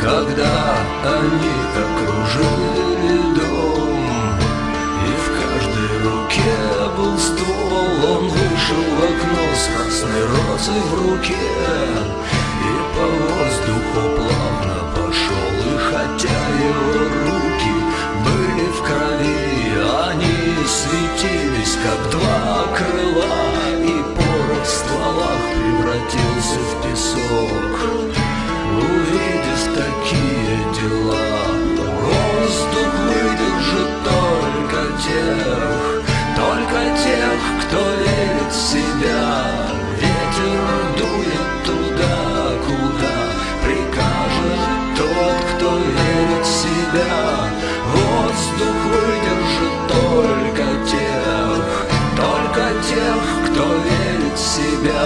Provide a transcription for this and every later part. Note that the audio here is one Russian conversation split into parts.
когда они окружили дом, и в каждой руке был ствол. Он вышел в окно с красной розой в руке и по воздуху плавно пошел. И хотя его руки были в крови, они светились, как два крыла, и порох в стволах превратился в песок. Увидев такие дела, воздух выдержит только тех, кто верит в себя. Ветер дует туда, куда прикажет тот, кто верит в себя. Воздух выдержит только тех, кто верит в себя.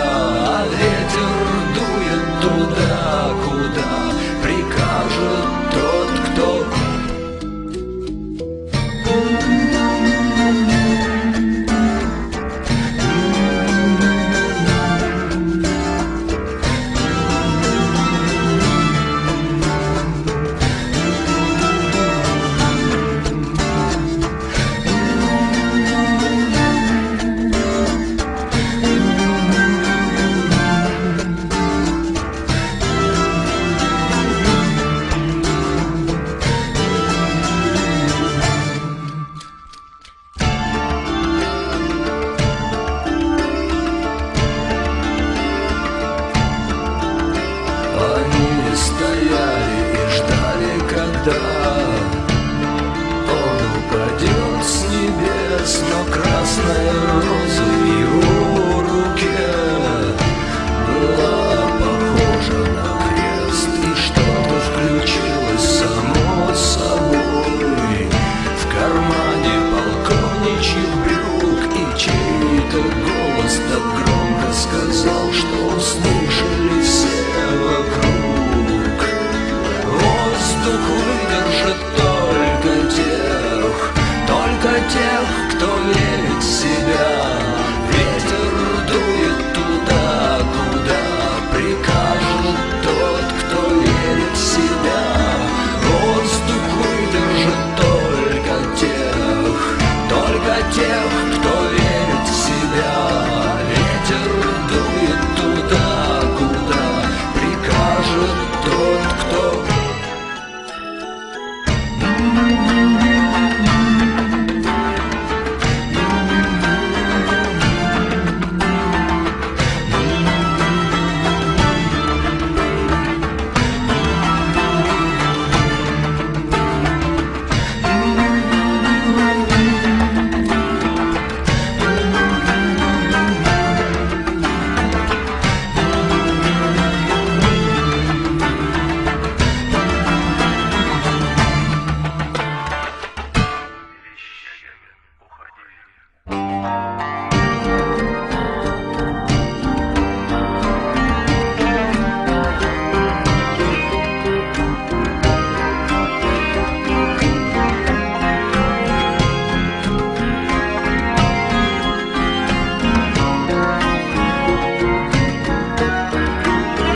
А ветер дует туда, куда прикажет тот, кто... Они стояли и ждали, когда